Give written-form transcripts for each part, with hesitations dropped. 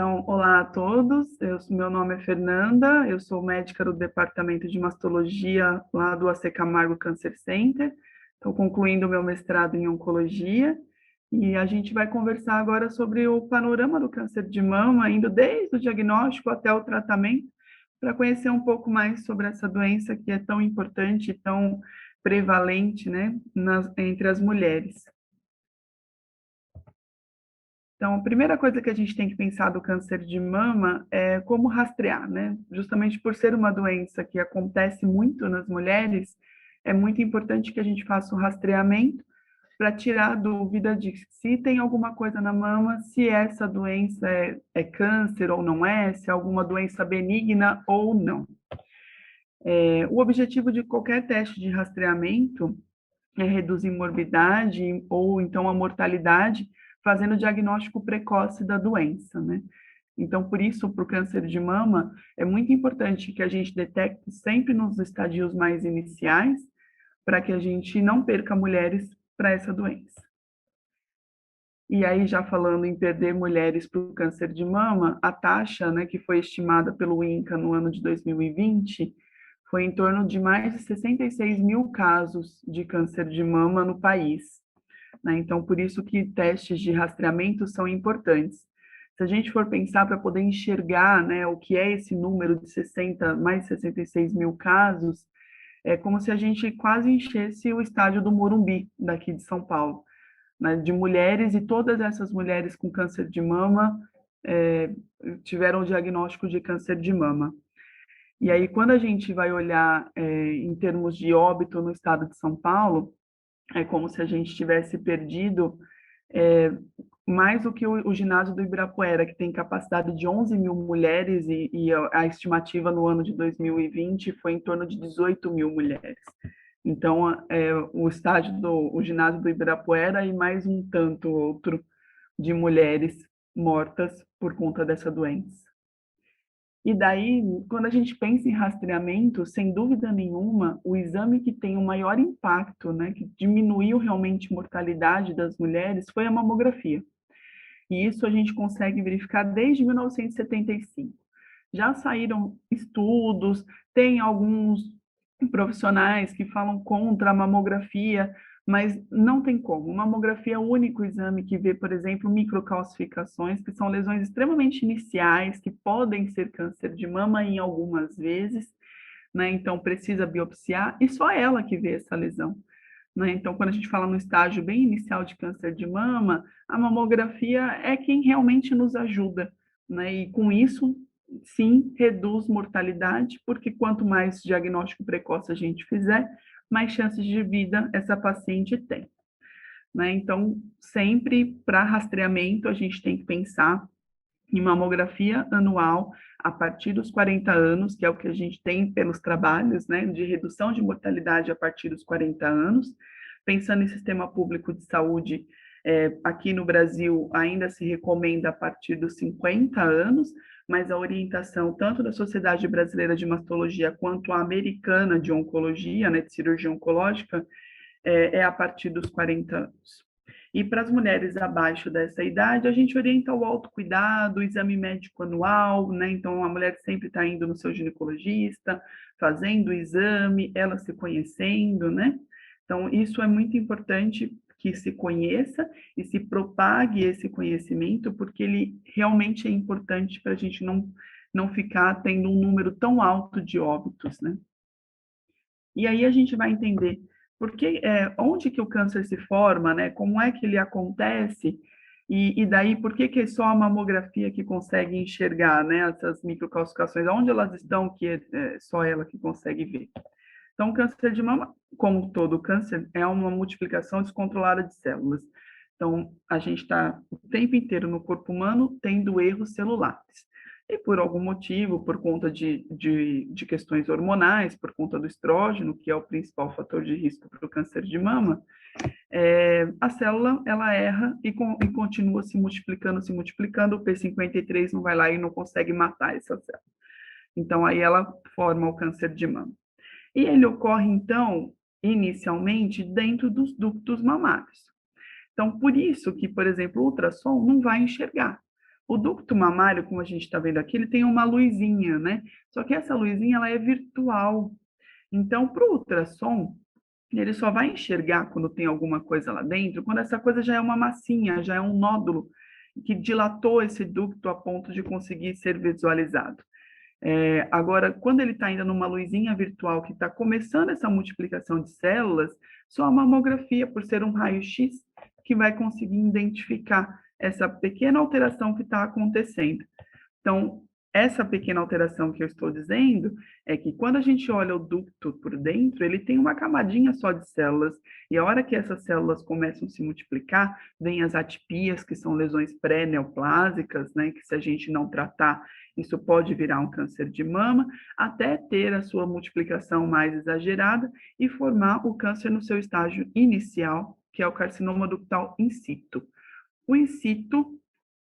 Então, olá a todos. Meu nome é Fernanda, eu sou médica do Departamento de Mastologia lá do AC Camargo Cancer Center. Estou concluindo o meu mestrado em Oncologia e a gente vai conversar agora sobre o panorama do câncer de mama, indo desde o diagnóstico até o tratamento, para conhecer um pouco mais sobre essa doença que é tão importante e tão prevalente, né, entre as mulheres. Então, a primeira coisa que a gente tem que pensar do câncer de mama é como rastrear, né? Justamente por ser uma doença que acontece muito nas mulheres, é muito importante que a gente faça o rastreamento para tirar a dúvida de se tem alguma coisa na mama, se essa doença é câncer ou não é, se é alguma doença benigna ou não. O objetivo de qualquer teste de rastreamento é reduzir morbidade ou então a mortalidade, fazendo o diagnóstico precoce da doença, né? Então, por isso, para o câncer de mama, é muito importante que a gente detecte sempre nos estadios mais iniciais, para que a gente não perca mulheres para essa doença. E aí, já falando em perder mulheres para o câncer de mama, a taxa, né, que foi estimada pelo INCA no ano de 2020, foi em torno de mais de 66 mil casos de câncer de mama no país, né? Então, por isso que testes de rastreamento são importantes. Se a gente for pensar para poder enxergar, né, o que é esse número de mais de 66 mil casos, é como se a gente quase enchesse o estádio do Morumbi, daqui de São Paulo, né, de mulheres, e todas essas mulheres com câncer de mama é, tiveram o diagnóstico de câncer de mama. E aí, quando a gente vai olhar em termos de óbito no estado de São Paulo, é como se a gente tivesse perdido mais do que o ginásio do Ibirapuera, que tem capacidade de 11 mil mulheres, e a estimativa no ano de 2020 foi em torno de 18 mil mulheres. Então, o ginásio do Ibirapuera e mais um tanto outro de mulheres mortas por conta dessa doença. E daí, quando a gente pensa em rastreamento, sem dúvida nenhuma, o exame que tem o maior impacto, né, que diminuiu realmente a mortalidade das mulheres, foi a mamografia. E isso a gente consegue verificar desde 1975. Já saíram estudos, tem alguns profissionais que falam contra a mamografia, mas não tem como. Mamografia é o único exame que vê, por exemplo, microcalcificações, que são lesões extremamente iniciais, que podem ser câncer de mama em algumas vezes, né? Então precisa biopsiar, e só ela que vê essa lesão, né? Então, quando a gente fala no estágio bem inicial de câncer de mama, a mamografia é quem realmente nos ajuda, né? E com isso, sim, reduz mortalidade, porque quanto mais diagnóstico precoce a gente fizer, mais chances de vida essa paciente tem, né? Então, sempre para rastreamento, a gente tem que pensar em mamografia anual a partir dos 40 anos, que é o que a gente tem pelos trabalhos, né, de redução de mortalidade a partir dos 40 anos. Pensando em sistema público de saúde, aqui no Brasil ainda se recomenda a partir dos 50 anos, mas a orientação tanto da Sociedade Brasileira de Mastologia quanto a Americana de Oncologia, né, de cirurgia oncológica, é a partir dos 40 anos. E para as mulheres abaixo dessa idade, a gente orienta o autocuidado, o exame médico anual, né? Então, a mulher sempre está indo no seu ginecologista, fazendo o exame, ela se conhecendo, né? Então, isso é muito importante que se conheça e se propague esse conhecimento, porque ele realmente é importante para a gente não ficar tendo um número tão alto de óbitos, né? E aí a gente vai entender onde que o câncer se forma, né? Como é que ele acontece, e daí por que é só a mamografia que consegue enxergar, né, essas microcalcificações, onde elas estão, que é só ela que consegue ver. Então, o câncer de mama, como todo câncer, é uma multiplicação descontrolada de células. Então, a gente está o tempo inteiro no corpo humano tendo erros celulares. E por algum motivo, por conta de questões hormonais, por conta do estrógeno, que é o principal fator de risco para o câncer de mama, a célula ela erra e continua se multiplicando, o P53 não vai lá e não consegue matar essa célula. Então, aí ela forma o câncer de mama. E ele ocorre, então, inicialmente, dentro dos ductos mamários. Então, por isso que, por exemplo, o ultrassom não vai enxergar. O ducto mamário, como a gente está vendo aqui, ele tem uma luzinha, né? Só que essa luzinha, ela é virtual. Então, para o ultrassom, ele só vai enxergar quando tem alguma coisa lá dentro, quando essa coisa já é uma massinha, já é um nódulo que dilatou esse ducto a ponto de conseguir ser visualizado. Agora, quando ele está ainda numa luzinha virtual que está começando essa multiplicação de células, só a mamografia, por ser um raio-x, que vai conseguir identificar essa pequena alteração que está acontecendo. Então, essa pequena alteração que eu estou dizendo é que quando a gente olha o ducto por dentro, ele tem uma camadinha só de células, e a hora que essas células começam a se multiplicar, vem as atipias, que são lesões pré-neoplásicas, né, que se a gente não tratar, isso pode virar um câncer de mama, até ter a sua multiplicação mais exagerada e formar o câncer no seu estágio inicial, que é o carcinoma ductal in situ. O in situ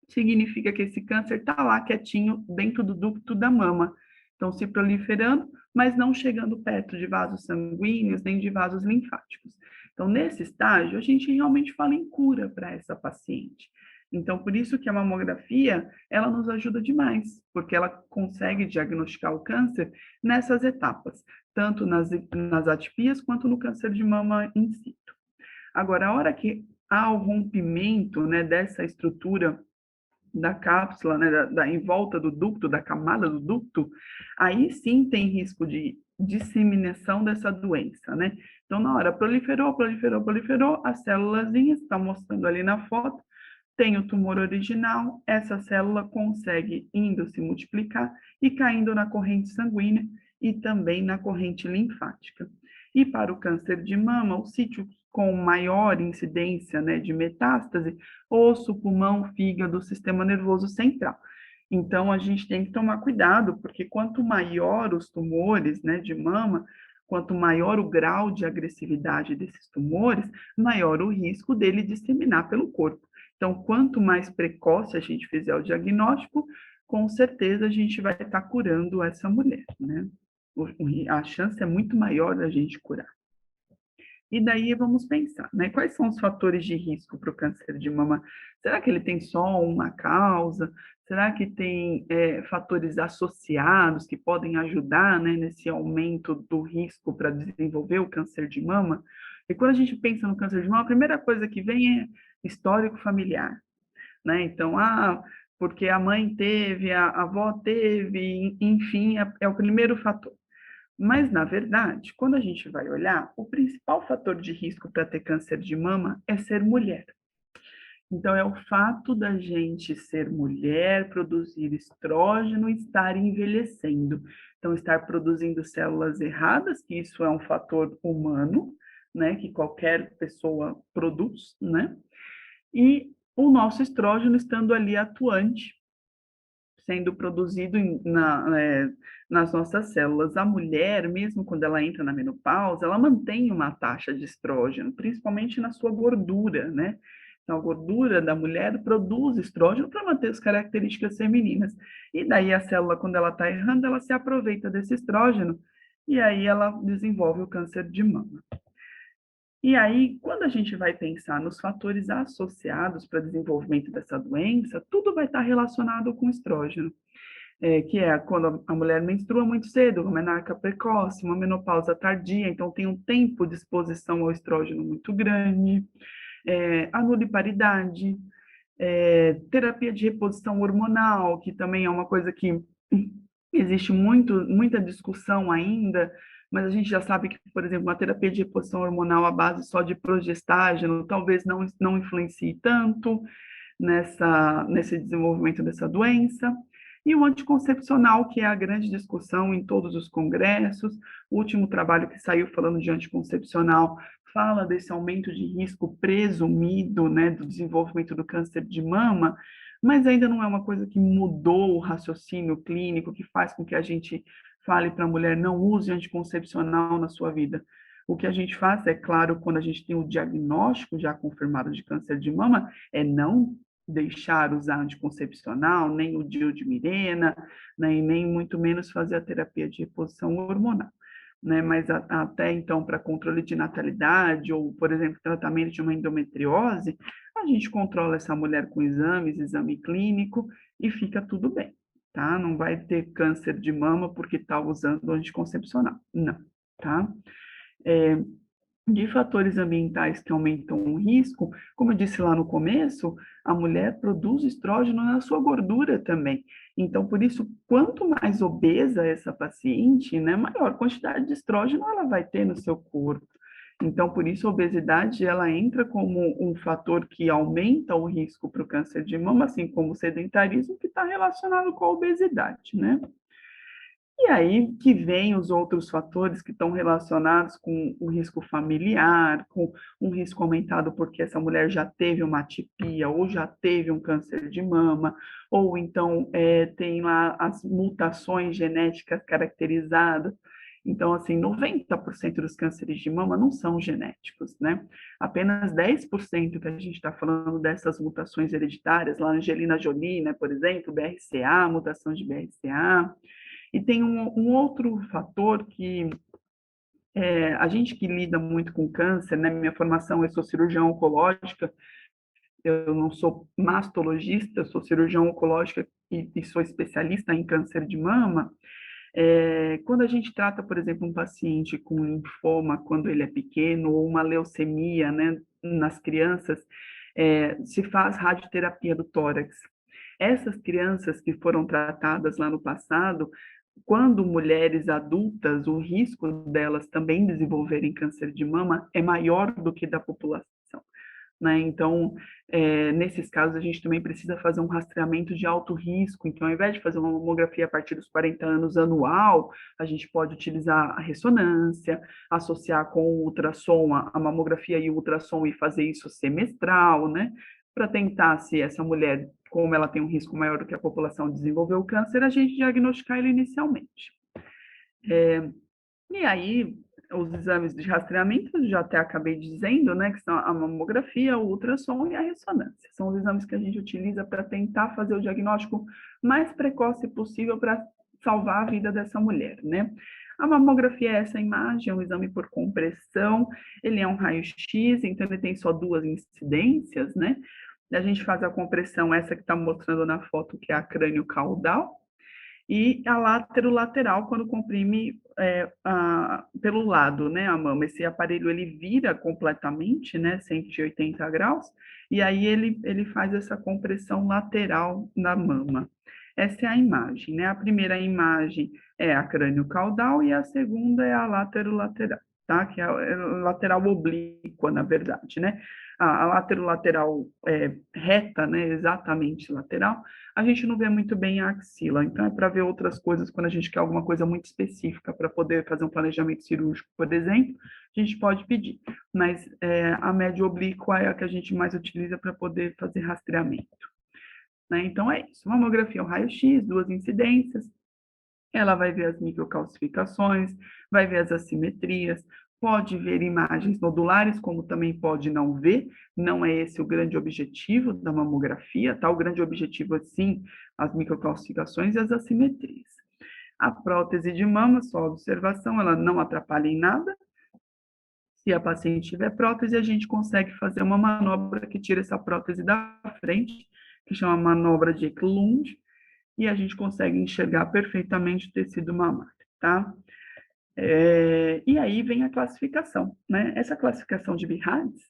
significa que esse câncer está lá quietinho dentro do ducto da mama. Então, se proliferando, mas não chegando perto de vasos sanguíneos nem de vasos linfáticos. Então, nesse estágio, a gente realmente fala em cura para essa paciente. Então, por isso que a mamografia, ela nos ajuda demais, porque ela consegue diagnosticar o câncer nessas etapas, tanto nas atipias quanto no câncer de mama in situ. Agora, a hora que há o rompimento, né, dessa estrutura da cápsula, né, em volta do ducto, da camada do ducto, aí sim tem risco de disseminação dessa doença, né? Então, na hora proliferou, as células estão mostrando ali na foto, tem o tumor original, essa célula consegue indo se multiplicar e caindo na corrente sanguínea e também na corrente linfática. E para o câncer de mama, o sítio com maior incidência, né, de metástase, osso, pulmão, fígado, sistema nervoso central. Então, a gente tem que tomar cuidado, porque quanto maior os tumores, né, de mama, quanto maior o grau de agressividade desses tumores, maior o risco dele disseminar pelo corpo. Então, quanto mais precoce a gente fizer o diagnóstico, com certeza a gente vai estar curando essa mulher, né? A chance é muito maior da gente curar. E daí vamos pensar, né? Quais são os fatores de risco para o câncer de mama? Será que ele tem só uma causa? Será que tem fatores associados que podem ajudar, né, nesse aumento do risco para desenvolver o câncer de mama? E quando a gente pensa no câncer de mama, a primeira coisa que vem é histórico familiar, né? Então, porque a mãe teve, a avó teve, enfim, é o primeiro fator. Mas, na verdade, quando a gente vai olhar, o principal fator de risco para ter câncer de mama é ser mulher. Então, é o fato da gente ser mulher, produzir estrógeno e estar envelhecendo. Então, estar produzindo células erradas, que isso é um fator humano, né, que qualquer pessoa produz, né? E o nosso estrógeno estando ali atuante, sendo produzido nas nossas células. A mulher, mesmo quando ela entra na menopausa, ela mantém uma taxa de estrógeno, principalmente na sua gordura, né? Então, a gordura da mulher produz estrógeno para manter as características femininas. E daí a célula, quando ela está errando, ela se aproveita desse estrógeno e aí ela desenvolve o câncer de mama. E aí, quando a gente vai pensar nos fatores associados para o desenvolvimento dessa doença, tudo vai estar relacionado com estrógeno, que é quando a mulher menstrua muito cedo, uma menarca precoce, uma menopausa tardia, então tem um tempo de exposição ao estrógeno muito grande, a nuliparidade, terapia de reposição hormonal, que também é uma coisa que existe muita discussão ainda, mas a gente já sabe que, por exemplo, uma terapia de reposição hormonal à base só de progestágeno talvez não influencie tanto nesse desenvolvimento dessa doença. E o anticoncepcional, que é a grande discussão em todos os congressos, o último trabalho que saiu falando de anticoncepcional fala desse aumento de risco presumido, né, do desenvolvimento do câncer de mama, mas ainda não é uma coisa que mudou o raciocínio clínico, que faz com que a gente fale para a mulher não use anticoncepcional na sua vida. O que a gente faz, é claro, quando a gente tem o diagnóstico já confirmado de câncer de mama, é não deixar usar anticoncepcional, nem o DIU de Mirena, né, e nem muito menos fazer a terapia de reposição hormonal. Né, mas até então, para controle de natalidade ou, por exemplo, tratamento de uma endometriose, a gente controla essa mulher com exames, exame clínico, e fica tudo bem, tá? Não vai ter câncer de mama porque está usando anticoncepcional, não, tá? É, de fatores ambientais que aumentam o risco, como eu disse lá no começo, a mulher produz estrógeno na sua gordura também. Então, por isso, quanto mais obesa essa paciente, né, maior quantidade de estrógeno ela vai ter no seu corpo. Então, por isso, a obesidade ela entra como um fator que aumenta o risco para o câncer de mama, assim como o sedentarismo, que está relacionado com a obesidade, né? E aí que vem os outros fatores que estão relacionados com o risco familiar, com um risco aumentado porque essa mulher já teve uma atipia ou já teve um câncer de mama, ou então tem lá as mutações genéticas caracterizadas. Então, assim, 90% dos cânceres de mama não são genéticos, né? Apenas 10% que a gente está falando dessas mutações hereditárias, lá Angelina Jolie, né, por exemplo, BRCA, mutação de BRCA. E tem um outro fator que a gente que lida muito com câncer, né? Minha formação, eu sou cirurgião oncológica, eu não sou mastologista, eu sou cirurgião oncológica e sou especialista em câncer de mama. Quando a gente trata, por exemplo, um paciente com linfoma, quando ele é pequeno, ou uma leucemia, né, nas crianças, se faz radioterapia do tórax. Essas crianças que foram tratadas lá no passado, quando mulheres adultas, o risco delas também desenvolverem câncer de mama é maior do que da população, né? Então, nesses casos, a gente também precisa fazer um rastreamento de alto risco. Então, ao invés de fazer uma mamografia a partir dos 40 anos anual, a gente pode utilizar a ressonância, associar com o ultrassom, a mamografia e o ultrassom e fazer isso semestral, né? Para tentar, se essa mulher, como ela tem um risco maior do que a população desenvolver o câncer, a gente diagnosticar ele inicialmente. E aí, os exames de rastreamento, eu já até acabei dizendo, né, que são a mamografia, o ultrassom e a ressonância. São os exames que a gente utiliza para tentar fazer o diagnóstico mais precoce possível para salvar a vida dessa mulher, né? A mamografia é essa imagem, é um exame por compressão, ele é um raio-x, então ele tem só duas incidências, né? A gente faz a compressão, essa que está mostrando na foto, que é a crânio caudal, e a lateral quando comprime pelo lado, né, a mama. Esse aparelho ele vira completamente, né, 180 graus, e aí ele faz essa compressão lateral na mama. Essa é a imagem, né? A primeira imagem é a crânio caudal e a segunda é a lateral, tá? Que é a lateral oblíqua, na verdade, né? A lateral reta, né? Exatamente lateral, a gente não vê muito bem a axila. Então, é para ver outras coisas quando a gente quer alguma coisa muito específica para poder fazer um planejamento cirúrgico, por exemplo, a gente pode pedir. Mas a média oblíqua é a que a gente mais utiliza para poder fazer rastreamento, né? Então, é isso. Mamografia é um raio-x, duas incidências, ela vai ver as microcalcificações, vai ver as assimetrias, pode ver imagens nodulares, como também pode não ver, não é esse o grande objetivo da mamografia, tá? O grande objetivo é sim as microcalcificações e as assimetrias. A prótese de mama, só observação, ela não atrapalha em nada. Se a paciente tiver prótese, a gente consegue fazer uma manobra que tira essa prótese da frente, que chama manobra de Eklund, e a gente consegue enxergar perfeitamente o tecido mamário, tá? E aí vem a classificação, né? Essa classificação de BIRADS,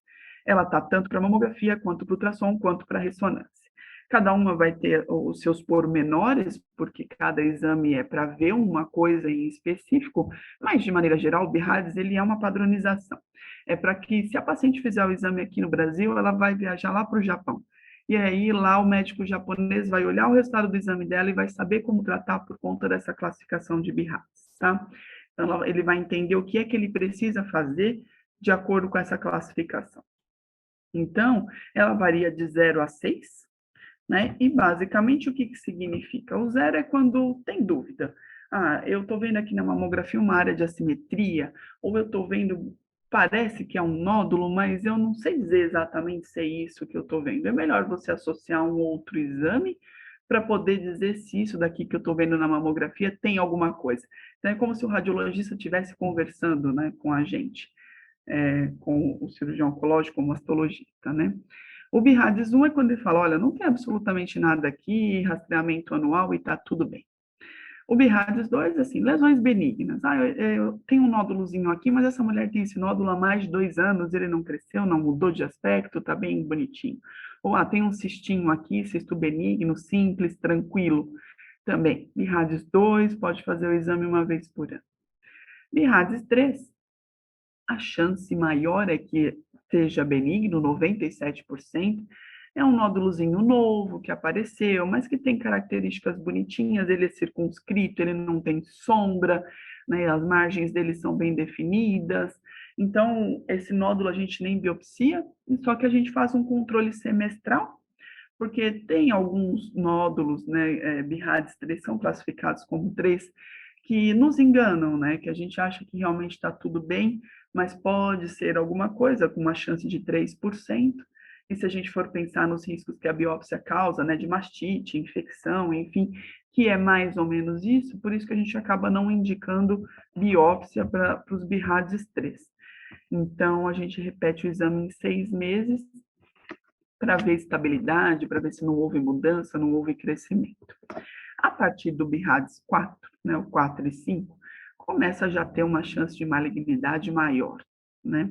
ela tá tanto para mamografia, quanto para ultrassom, quanto para ressonância. Cada uma vai ter os seus pormenores, porque cada exame é para ver uma coisa em específico, mas, de maneira geral, o BIRADS, ele é uma padronização. É para que, se a paciente fizer o exame aqui no Brasil, ela vai viajar lá para o Japão. E aí, lá, o médico japonês vai olhar o resultado do exame dela e vai saber como tratar por conta dessa classificação de BIRADS, tá? Então, ele vai entender o que é que ele precisa fazer de acordo com essa classificação. Então, ela varia de 0 a 6, né? E basicamente o que significa? O 0 é quando tem dúvida. Ah, eu estou vendo aqui na mamografia uma área de assimetria, ou eu estou vendo, parece que é um nódulo, mas eu não sei dizer exatamente se é isso que eu estou vendo. É melhor você associar um outro exame para poder dizer se isso daqui que eu estou vendo na mamografia tem alguma coisa. Então, é como se o radiologista estivesse conversando, né, com a gente, com o cirurgião oncológico, o mastologista, né? O BIRADS 1 é quando ele fala, olha, não tem absolutamente nada aqui, rastreamento anual e está tudo bem. O BIRADS 2, assim, lesões benignas. Eu tenho um nódulozinho aqui, mas essa mulher tem esse nódulo há mais de 2 anos, ele não cresceu, não mudou de aspecto, está bem bonitinho. Ou, tem um cistinho aqui, cisto benigno, simples, tranquilo. Também, BIRADS 2, pode fazer o exame uma vez por ano. BIRADS 3, a chance maior é que seja benigno, 97%. É um nódulozinho novo que apareceu, mas que tem características bonitinhas, ele é circunscrito, ele não tem sombra, né? As margens dele são bem definidas. Então, esse nódulo a gente nem biopsia, só que a gente faz um controle semestral, porque tem alguns nódulos, né, BIRADS 3 são classificados como 3, que nos enganam, né, que a gente acha que realmente está tudo bem, mas pode ser alguma coisa com uma chance de 3%, e se a gente for pensar nos riscos que a biópsia causa, né, de mastite, infecção, enfim, que é mais ou menos isso, por isso que a gente acaba não indicando biópsia para os BIRADS 3. Então, a gente repete o exame em 6 meses, para ver estabilidade, para ver se não houve mudança, não houve crescimento. A partir do BIRADS 4, né, o 4 e 5, começa a já ter uma chance de malignidade maior, né?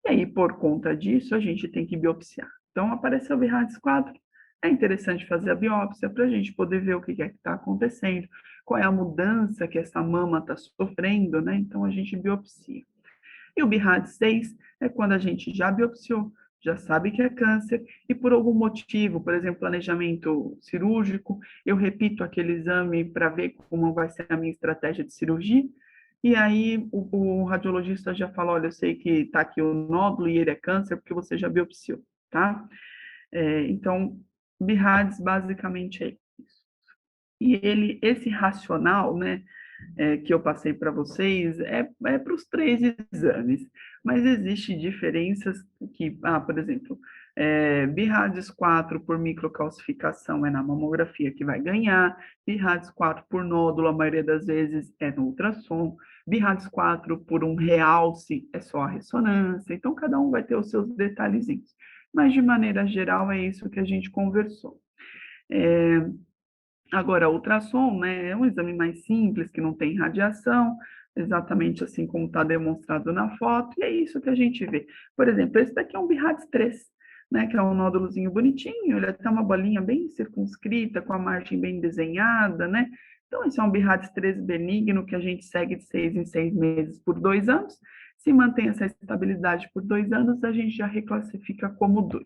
E aí, por conta disso, a gente tem que biopsiar. Então, apareceu o BIRADS 4, é interessante fazer a biópsia para a gente poder ver o que é que está acontecendo, qual é a mudança que essa mama está sofrendo, né? Então, a gente biopsia. E o BIRADS 6 é quando a gente já biopsiou, já sabe que é câncer, e por algum motivo, por exemplo, planejamento cirúrgico, eu repito aquele exame para ver como vai ser a minha estratégia de cirurgia, e aí o radiologista já fala, olha, eu sei que está aqui o nódulo e ele é câncer, porque você já biopsiou, tá? Então, BIRADS basicamente é isso. E esse racional, né, que eu passei para vocês é para os 3 exames, mas existem diferenças que, por exemplo, BIRADS 4 por microcalcificação é na mamografia que vai ganhar, BIRADS 4 por nódulo, a maioria das vezes é no ultrassom, BIRADS 4 por um realce é só a ressonância, então cada um vai ter os seus detalhezinhos, mas de maneira geral é isso que a gente conversou. Agora, ultrassom, né, é um exame mais simples, que não tem radiação, exatamente assim como está demonstrado na foto, e é isso que a gente vê. Por exemplo, esse daqui é um BIRADS 3, né, que é um nódulozinho bonitinho, ele tem uma bolinha bem circunscrita, com a margem bem desenhada, né? Então, esse é um BIRADS 3 benigno, que a gente segue de 6 em 6 meses por 2 anos. Se mantém essa estabilidade por 2 anos, a gente já reclassifica como 2.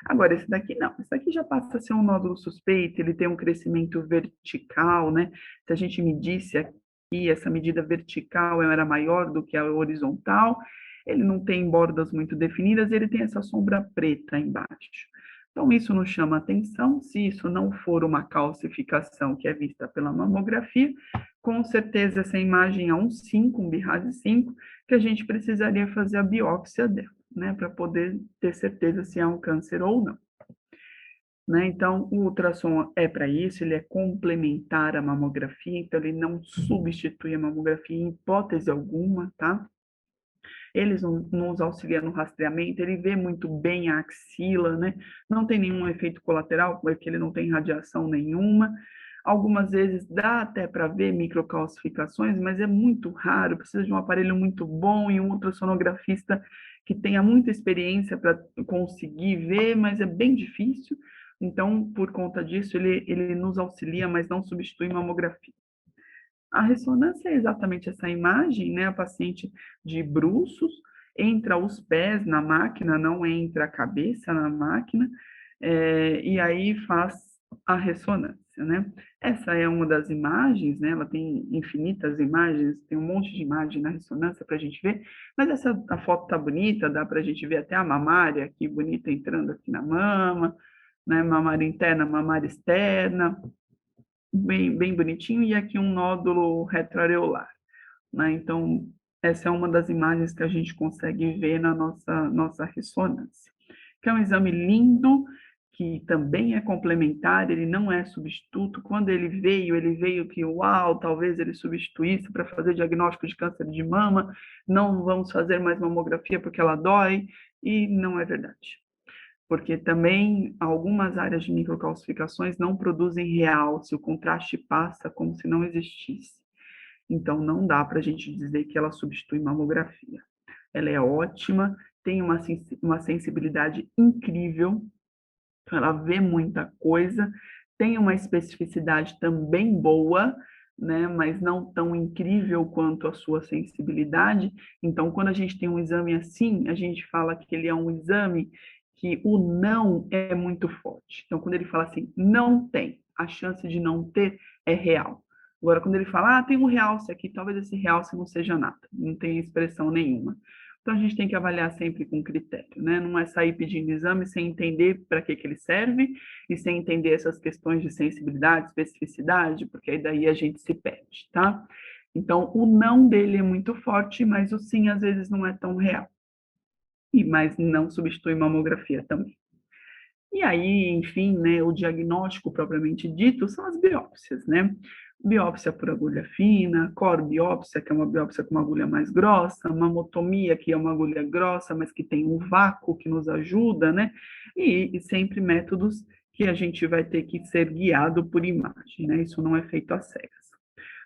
Agora, esse daqui não, esse daqui já passa a ser um nódulo suspeito, ele tem um crescimento vertical, né? Se a gente medisse aqui, essa medida vertical era maior do que a horizontal, ele não tem bordas muito definidas, ele tem essa sombra preta embaixo. Então, isso nos chama atenção, se isso não for uma calcificação que é vista pela mamografia, com certeza essa imagem é um 5, um BIRADS 5, que a gente precisaria fazer a biópsia dela, né, para poder ter certeza se é um câncer ou não. Né? Então, o ultrassom é para isso, ele é complementar à mamografia, então ele não substitui a mamografia em hipótese alguma, tá? Eles nos auxiliam no rastreamento, ele vê muito bem a axila, né? Não tem nenhum efeito colateral, porque ele não tem radiação nenhuma. Algumas vezes dá até para ver microcalcificações, mas é muito raro, precisa de um aparelho muito bom e um ultrassonografista que tenha muita experiência para conseguir ver, mas é bem difícil. Então, por conta disso, ele nos auxilia, mas não substitui mamografia. A ressonância é exatamente essa imagem, né? A paciente de bruços, entra os pés na máquina, não entra a cabeça na máquina, e aí faz a ressonância, né? Essa é uma das imagens, né? Ela tem infinitas imagens, tem um monte de imagem na ressonância para a gente ver, mas a foto tá bonita, dá para a gente ver até a mamária aqui, bonita, entrando aqui na mama, né? Mamária interna, mamária externa, bem bonitinho, e aqui um nódulo retroareolar, né? Então, essa é uma das imagens que a gente consegue ver na nossa ressonância, que é um exame lindo, que também é complementar, ele não é substituto. Quando ele veio que, uau, talvez ele substituísse para fazer diagnóstico de câncer de mama, não vamos fazer mais mamografia porque ela dói, e não é verdade. porque também algumas áreas de microcalcificações não produzem realce, o contraste passa como se não existisse. Então, não dá para a gente dizer que ela substitui mamografia. Ela é ótima, tem uma sensibilidade incrível, ela vê muita coisa, tem uma especificidade também boa, né, mas não tão incrível quanto a sua sensibilidade. Então, quando a gente tem um exame assim, a gente fala que ele é um exame que o não é muito forte. Então, quando ele fala assim, não tem, a chance de não ter é real. Agora, quando ele fala, tem um realce aqui, talvez esse realce não seja nada, não tem expressão nenhuma. Então, a gente tem que avaliar sempre com critério, né? Não é sair pedindo exame sem entender para que ele serve e sem entender essas questões de sensibilidade, especificidade, porque aí daí a gente se perde, tá? Então, o não dele é muito forte, mas o sim às vezes não é tão real. Mas não substitui mamografia também. E aí, enfim, né, o diagnóstico propriamente dito são as biópsias, né? Biópsia por agulha fina, core-biópsia, que é uma biópsia com uma agulha mais grossa, mamotomia, que é uma agulha grossa, mas que tem um vácuo que nos ajuda, né? E sempre métodos que a gente vai ter que ser guiado por imagem, né? Isso não é feito às cegas.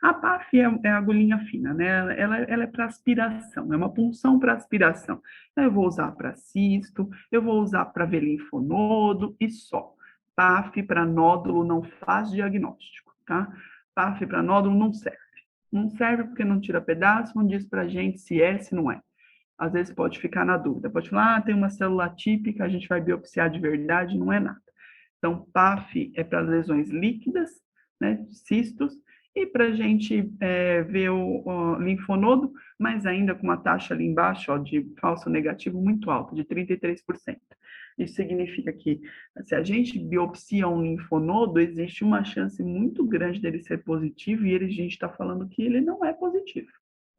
A PAF é a agulhinha fina, né? Ela é para aspiração, é uma punção para aspiração. Então, eu vou usar para cisto, eu vou usar para ver linfonodo e só. PAF para nódulo não faz diagnóstico, tá? PAF para nódulo não serve. Não serve porque não tira pedaço, não diz para a gente se é, se não é. Às vezes pode ficar na dúvida, pode falar, tem uma célula típica, a gente vai biopsiar de verdade, não é nada. Então, PAF é para lesões líquidas, né, cistos, e para a gente ver o linfonodo, mas ainda com uma taxa ali embaixo de falso negativo muito alta, de 33%. Isso significa que se a gente biopsia um linfonodo, existe uma chance muito grande dele ser positivo, e a gente está falando que ele não é positivo,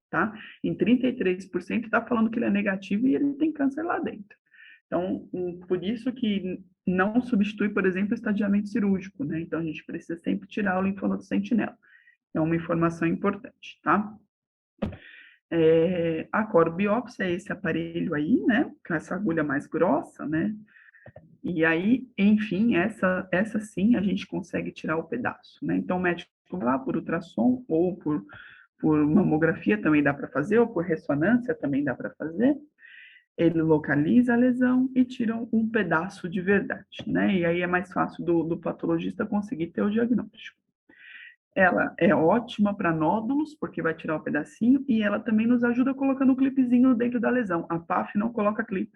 tá? Em 33% está falando que ele é negativo e ele tem câncer lá dentro. Então, por isso que não substitui, por exemplo, o estadiamento cirúrgico, né? Então, a gente precisa sempre tirar o linfonodo sentinela. É uma informação importante, tá? A corobiópsia é esse aparelho aí, né? Com essa agulha mais grossa, né? E aí, enfim, essa sim a gente consegue tirar o pedaço, né? Então, o médico vai lá por ultrassom ou por mamografia também dá para fazer, ou por ressonância também dá para fazer. Ele localiza a lesão e tira um pedaço de verdade, né? E aí é mais fácil do patologista conseguir ter o diagnóstico. Ela é ótima para nódulos, porque vai tirar o pedacinho, e ela também nos ajuda colocando um clipezinho dentro da lesão. A PAF não coloca clipe.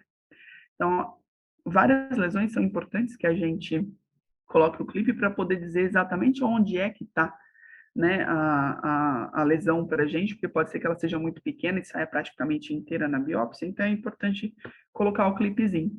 Então, várias lesões são importantes que a gente coloque o clipe para poder dizer exatamente onde é que está, né, a lesão para a gente, porque pode ser que ela seja muito pequena e saia praticamente inteira na biópsia, então é importante colocar o clipezinho.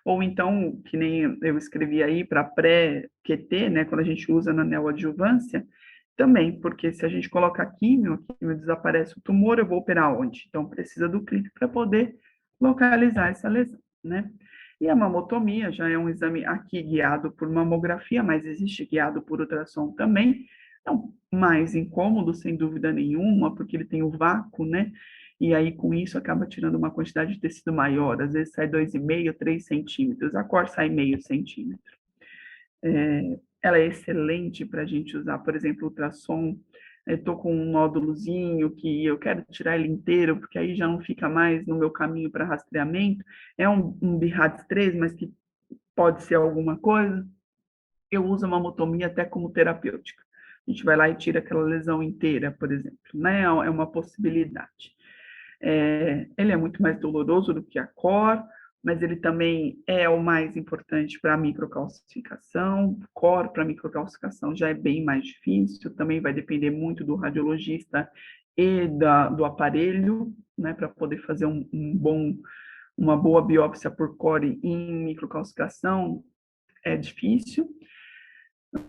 Ou então, que nem eu escrevi aí, para pré-QT, né, quando a gente usa na neoadjuvância, também, porque se a gente coloca químio, a químio desaparece o tumor, eu vou operar onde? Então, precisa do clipe para poder localizar essa lesão, né? E a mamotomia já é um exame aqui guiado por mamografia, mas existe guiado por ultrassom também. Então, mais incômodo, sem dúvida nenhuma, porque ele tem o vácuo, né? E aí, com isso, acaba tirando uma quantidade de tecido maior. Às vezes sai 2,5, 3 centímetros. A cor sai meio centímetro. Ela é excelente para a gente usar, por exemplo, ultrassom. Estou com um nódulozinho que eu quero tirar ele inteiro, porque aí já não fica mais no meu caminho para rastreamento. É um BIRADS 3, mas que pode ser alguma coisa. Eu uso a mamotomia até como terapêutica. A gente vai lá e tira aquela lesão inteira, por exemplo, né? É uma possibilidade. Ele é muito mais doloroso do que a COR, mas ele também é o mais importante para a microcalcificação. COR para microcalcificação já é bem mais difícil, também vai depender muito do radiologista e do aparelho, né, para poder fazer uma boa biópsia por core em microcalcificação, é difícil.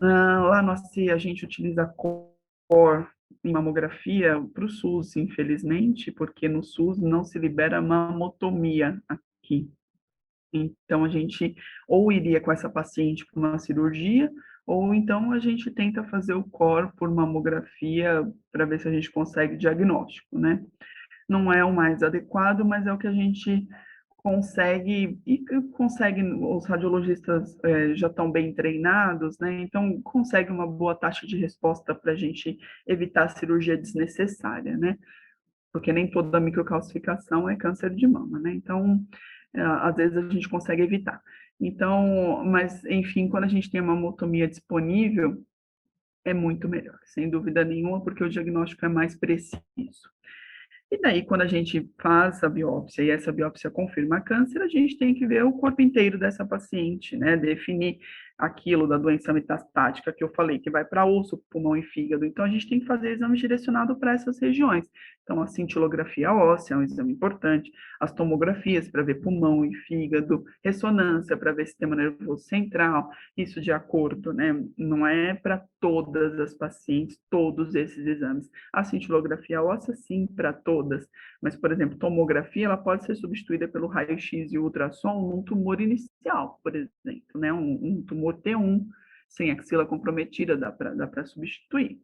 Lá no AC a gente utiliza COR em mamografia para o SUS, infelizmente, porque no SUS não se libera mamotomia aqui. Então, a gente ou iria com essa paciente para uma cirurgia, ou então a gente tenta fazer o COR por mamografia para ver se a gente consegue diagnóstico, né? Não é o mais adequado, mas é o que a gente consegue, os radiologistas já estão bem treinados, né? Então consegue uma boa taxa de resposta para a gente evitar a cirurgia desnecessária, né? Porque nem toda microcalcificação é câncer de mama, né? Então, às vezes a gente consegue evitar. Então, mas enfim, quando a gente tem uma mamotomia disponível, é muito melhor, sem dúvida nenhuma, porque o diagnóstico é mais preciso. E daí, quando a gente faz a biópsia e essa biópsia confirma câncer, a gente tem que ver o corpo inteiro dessa paciente, né? Definir aquilo da doença metastática que eu falei, que vai para osso, pulmão e fígado. Então, a gente tem que fazer exames direcionados para essas regiões. Então, a cintilografia óssea é um exame importante, as tomografias para ver pulmão e fígado, ressonância para ver sistema nervoso central, isso de acordo, né? Não é para todas as pacientes, todos esses exames. A cintilografia óssea, sim, para todas. Mas, por exemplo, tomografia, ela pode ser substituída pelo raio-x e ultrassom num tumor inicial, por exemplo, né? Um tumor T1, sem axila comprometida, dá para substituir.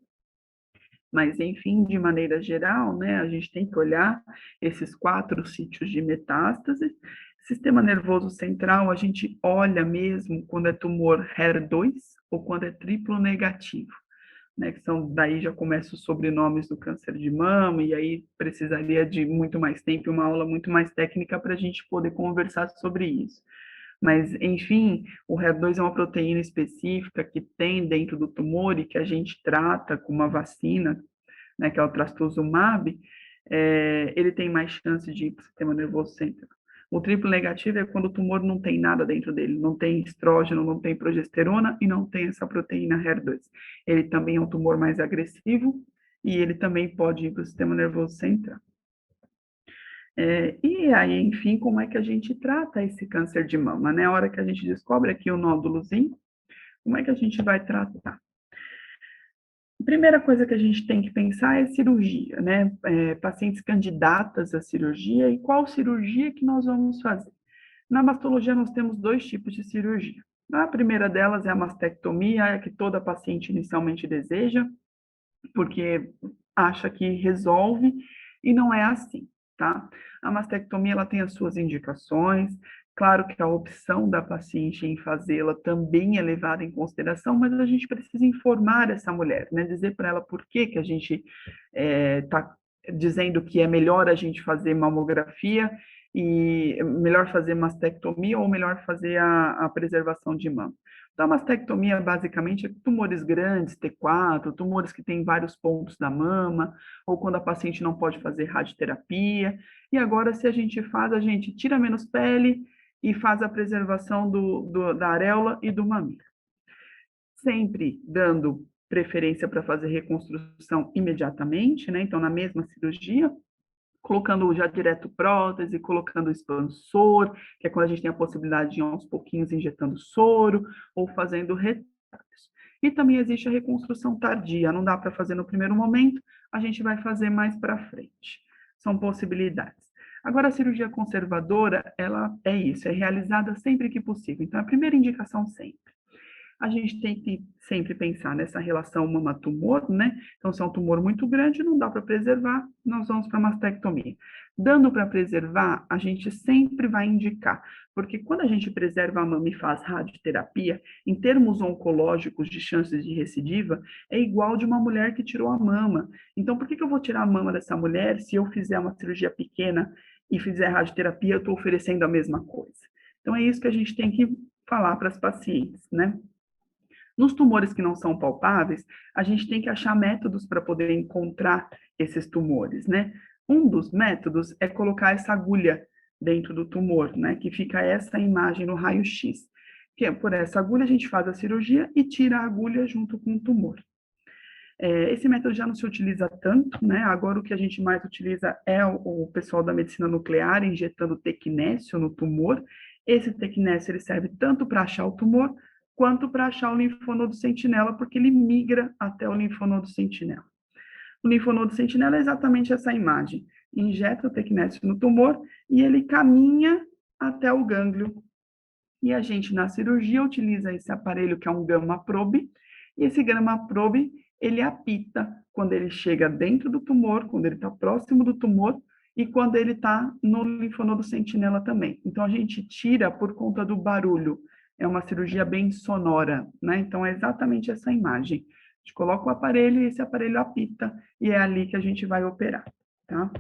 Mas, enfim, de maneira geral, né, a gente tem que olhar esses 4 sítios de metástase. Sistema nervoso central, a gente olha mesmo quando é tumor HER2 ou quando é triplo negativo, né, que são, daí já começam os sobrenomes do câncer de mama, e aí precisaria de muito mais tempo e uma aula muito mais técnica para a gente poder conversar sobre isso. Mas, enfim, o HER2 é uma proteína específica que tem dentro do tumor e que a gente trata com uma vacina, né, que é o trastuzumab, ele tem mais chance de ir para o sistema nervoso central. O triplo negativo é quando o tumor não tem nada dentro dele, não tem estrógeno, não tem progesterona e não tem essa proteína HER2. Ele também é um tumor mais agressivo e ele também pode ir para o sistema nervoso central. E aí, enfim, como é que a gente trata esse câncer de mama, né? A hora que a gente descobre aqui o nódulozinho, como é que a gente vai tratar? A primeira coisa que a gente tem que pensar é cirurgia, né? Pacientes candidatas à cirurgia e qual cirurgia que nós vamos fazer. Na mastologia, nós temos 2 tipos de cirurgia. A primeira delas é a mastectomia, é a que toda paciente inicialmente deseja, porque acha que resolve, e não é assim, tá? A mastectomia, ela tem as suas indicações, claro que a opção da paciente em fazê-la também é levada em consideração, mas a gente precisa informar essa mulher, né? Dizer para ela por que a gente está dizendo que é melhor a gente fazer mamografia e melhor fazer mastectomia ou melhor fazer a preservação de mama. Então, a mastectomia, basicamente, é tumores grandes, T4, tumores que têm vários pontos da mama, ou quando a paciente não pode fazer radioterapia. E agora, se a gente faz, a gente tira menos pele e faz a preservação da areola e do mamilo. Sempre dando preferência para fazer reconstrução imediatamente, né? Então, na mesma cirurgia, colocando já direto prótese, colocando expansor, que é quando a gente tem a possibilidade de ir aos pouquinhos injetando soro ou fazendo retalhos. E também existe a reconstrução tardia, não dá para fazer no primeiro momento, a gente vai fazer mais para frente. São possibilidades. Agora, a cirurgia conservadora, ela é isso, é realizada sempre que possível. Então, a primeira indicação sempre. A gente tem que sempre pensar nessa relação mama-tumor, né? Então, se é um tumor muito grande, não dá para preservar, nós vamos para mastectomia. Dando para preservar, a gente sempre vai indicar, porque quando a gente preserva a mama e faz radioterapia, em termos oncológicos de chances de recidiva, é igual de uma mulher que tirou a mama. Então, por que eu vou tirar a mama dessa mulher se eu fizer uma cirurgia pequena e fizer radioterapia, eu estou oferecendo a mesma coisa? Então, é isso que a gente tem que falar para as pacientes, né? Nos tumores que não são palpáveis, a gente tem que achar métodos para poder encontrar esses tumores, né? Um dos métodos é colocar essa agulha dentro do tumor, né? Que fica essa imagem no raio-x. Que é por essa agulha a gente faz a cirurgia e tira a agulha junto com o tumor. Esse método já não se utiliza tanto, né? Agora o que a gente mais utiliza é o pessoal da medicina nuclear injetando tecnécio no tumor. Esse tecnécio ele serve tanto para achar o tumor quanto para achar o linfonodo sentinela, porque ele migra até o linfonodo sentinela. O linfonodo sentinela é exatamente essa imagem. Injeta o tecnécio no tumor e ele caminha até o gânglio. E a gente, na cirurgia, utiliza esse aparelho que é um gamma probe, e esse gamma probe, ele apita quando ele chega dentro do tumor, quando ele está próximo do tumor, e quando ele está no linfonodo sentinela também. Então, a gente tira por conta do barulho. É uma cirurgia bem sonora, né? Então, é exatamente essa imagem. A gente coloca o aparelho e esse aparelho apita, e é ali que a gente vai operar, tá?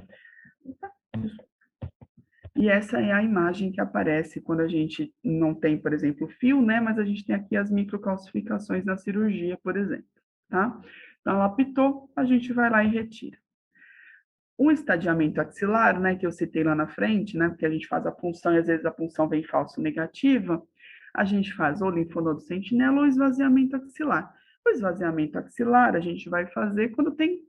E essa é a imagem que aparece quando a gente não tem, por exemplo, fio, né? Mas a gente tem aqui as microcalcificações na cirurgia, por exemplo, tá? Então, ela apitou, a gente vai lá e retira. O estadiamento axilar, né, que eu citei lá na frente, né, porque a gente faz a punção e às vezes a punção vem falso negativa, a gente faz ou linfonodo sentinela ou esvaziamento axilar. O esvaziamento axilar a gente vai fazer quando tem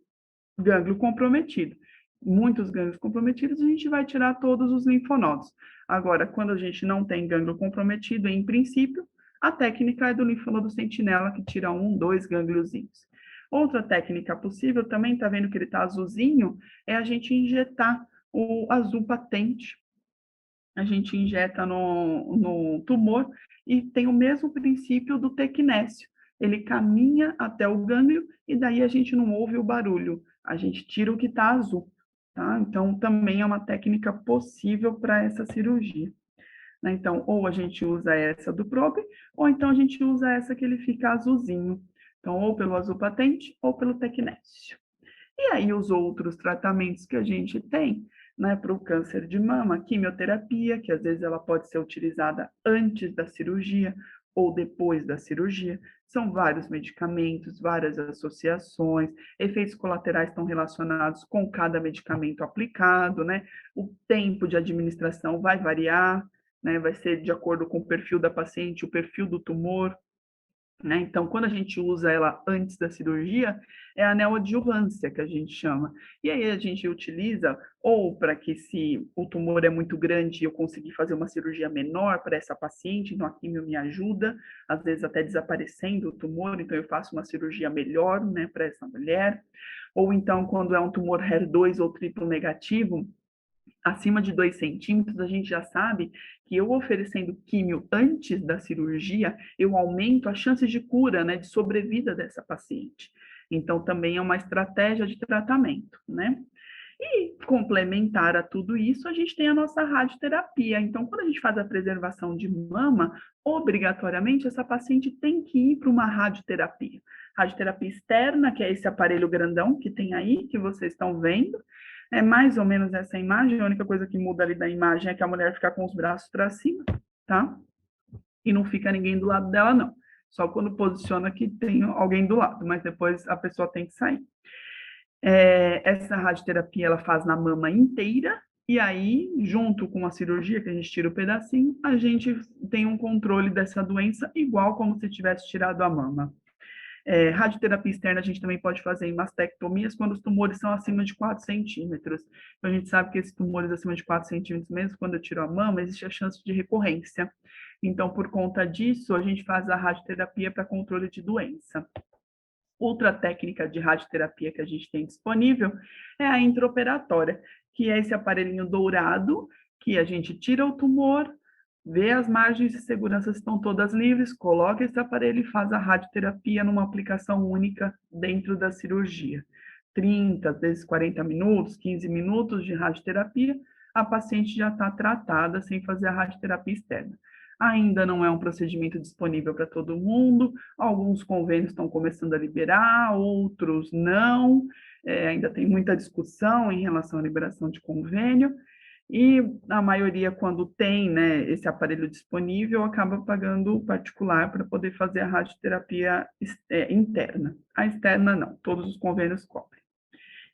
gânglio comprometido. Muitos gânglios comprometidos, a gente vai tirar todos os linfonodos. Agora, quando a gente não tem gânglio comprometido, em princípio, a técnica é do linfonodo sentinela, que tira um, dois gângliozinhos. Outra técnica possível, também está vendo que ele está azulzinho, é a gente injetar o azul patente. A gente injeta no tumor e tem o mesmo princípio do tecnésio. Ele caminha até o gânglio e daí a gente não ouve o barulho. A gente tira o que está azul, tá? Então, também é uma técnica possível para essa cirurgia, né? Então, ou a gente usa essa do probe, ou então a gente usa essa que ele fica azulzinho. Então, ou pelo azul patente, ou pelo tecnésio. E aí os outros tratamentos que a gente tem, né, para o câncer de mama, quimioterapia, que às vezes ela pode ser utilizada antes da cirurgia ou depois da cirurgia, são vários medicamentos, várias associações, efeitos colaterais estão relacionados com cada medicamento aplicado, né? O tempo de administração vai variar, né? Vai ser de acordo com o perfil da paciente, o perfil do tumor, né? Então, quando a gente usa ela antes da cirurgia, é a neoadjuvância que a gente chama. E aí a gente utiliza, ou para que se o tumor é muito grande, eu conseguir fazer uma cirurgia menor para essa paciente, então a quimio me ajuda, às vezes até desaparecendo o tumor, então eu faço uma cirurgia melhor, né, para essa mulher. Ou então, quando é um tumor HER2 ou triplo negativo, acima de 2 centímetros, a gente já sabe que eu oferecendo químio antes da cirurgia, eu aumento as chances de cura, né, de sobrevida dessa paciente. Então, também é uma estratégia de tratamento, né? E complementar a tudo isso, a gente tem a nossa radioterapia. Então, quando a gente faz a preservação de mama, obrigatoriamente essa paciente tem que ir para uma radioterapia. Radioterapia externa, que é esse aparelho grandão que tem aí, que vocês estão vendo, é mais ou menos essa imagem. A única coisa que muda ali da imagem é que a mulher fica com os braços para cima, tá? E não fica ninguém do lado dela, não. Só quando posiciona que tem alguém do lado, mas depois a pessoa tem que sair. Essa radioterapia ela faz na mama inteira, e aí, junto com a cirurgia, que a gente tira o pedacinho, a gente tem um controle dessa doença, igual como se tivesse tirado a mama. Radioterapia externa a gente também pode fazer em mastectomias quando os tumores são acima de 4 centímetros. Então, a gente sabe que esses tumores acima de 4 centímetros, mesmo quando eu tiro a mama, existe a chance de recorrência. Então, por conta disso, a gente faz a radioterapia para controle de doença. Outra técnica de radioterapia que a gente tem disponível é a intraoperatória, que é esse aparelhinho dourado, que a gente tira o tumor, vê as margens de segurança estão todas livres, coloca esse aparelho e faz a radioterapia numa aplicação única dentro da cirurgia. 30, às vezes 40 minutos, 15 minutos de radioterapia, a paciente já está tratada sem fazer a radioterapia externa. Ainda não é um procedimento disponível para todo mundo, alguns convênios estão começando a liberar, outros não, ainda tem muita discussão em relação à liberação de convênio, e a maioria, quando tem, né, esse aparelho disponível, acaba pagando particular para poder fazer a radioterapia interna. A externa, não, todos os convênios cobrem.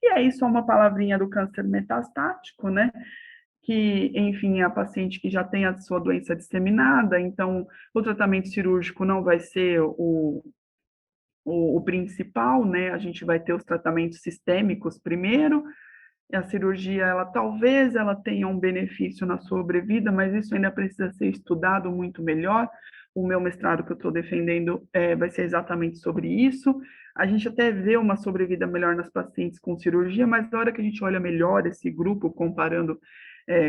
E aí, só uma palavrinha do câncer metastático, né? Que, enfim, é a paciente que já tem a sua doença disseminada, então o tratamento cirúrgico não vai ser o principal, né? A gente vai ter os tratamentos sistêmicos primeiro. A cirurgia, ela talvez ela tenha um benefício na sobrevida, mas isso ainda precisa ser estudado muito melhor. O meu mestrado que eu estou defendendo vai ser exatamente sobre isso. A gente até vê uma sobrevida melhor nas pacientes com cirurgia, mas na hora que a gente olha melhor esse grupo, comparando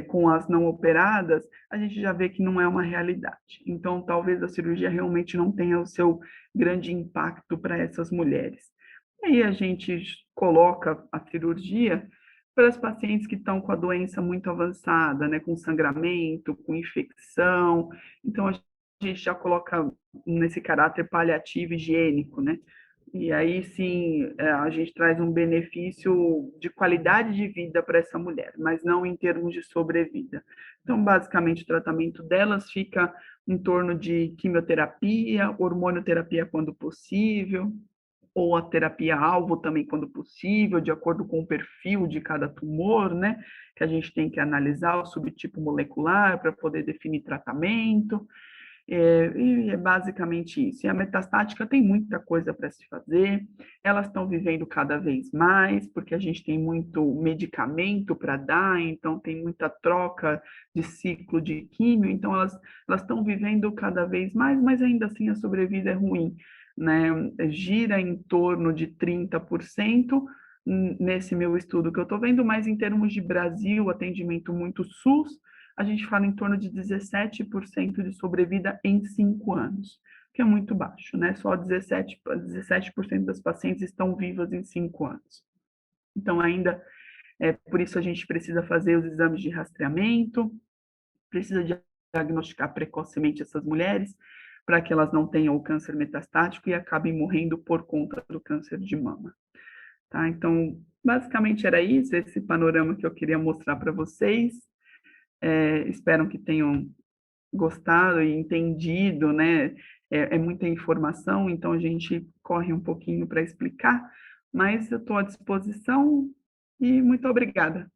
com as não operadas, a gente já vê que não é uma realidade. Então, talvez a cirurgia realmente não tenha o seu grande impacto para essas mulheres. E aí a gente coloca a cirurgia para as pacientes que estão com a doença muito avançada, né, com sangramento, com infecção, então a gente já coloca nesse caráter paliativo higiênico, né? E aí sim, a gente traz um benefício de qualidade de vida para essa mulher, mas não em termos de sobrevida. Então, basicamente, o tratamento delas fica em torno de quimioterapia, hormonioterapia quando possível, ou a terapia-alvo também quando possível, de acordo com o perfil de cada tumor, né? Que a gente tem que analisar o subtipo molecular para poder definir tratamento. E é basicamente isso. E a metastática tem muita coisa para se fazer, elas estão vivendo cada vez mais, porque a gente tem muito medicamento para dar, então tem muita troca de ciclo de químio, então elas estão vivendo cada vez mais, mas ainda assim a sobrevida é ruim, né? Gira em torno de 30%, nesse meu estudo que eu estou vendo, mas em termos de Brasil, atendimento muito SUS, a gente fala em torno de 17% de sobrevida em 5 anos, que é muito baixo, né? Só 17% das pacientes estão vivas em 5 anos. Então, ainda, por isso a gente precisa fazer os exames de rastreamento, precisa diagnosticar precocemente essas mulheres, para que elas não tenham o câncer metastático e acabem morrendo por conta do câncer de mama. Tá? Então, basicamente era isso, esse panorama que eu queria mostrar para vocês. Espero que tenham gostado e entendido, né? É muita informação, então a gente corre um pouquinho para explicar, mas eu estou à disposição e muito obrigada.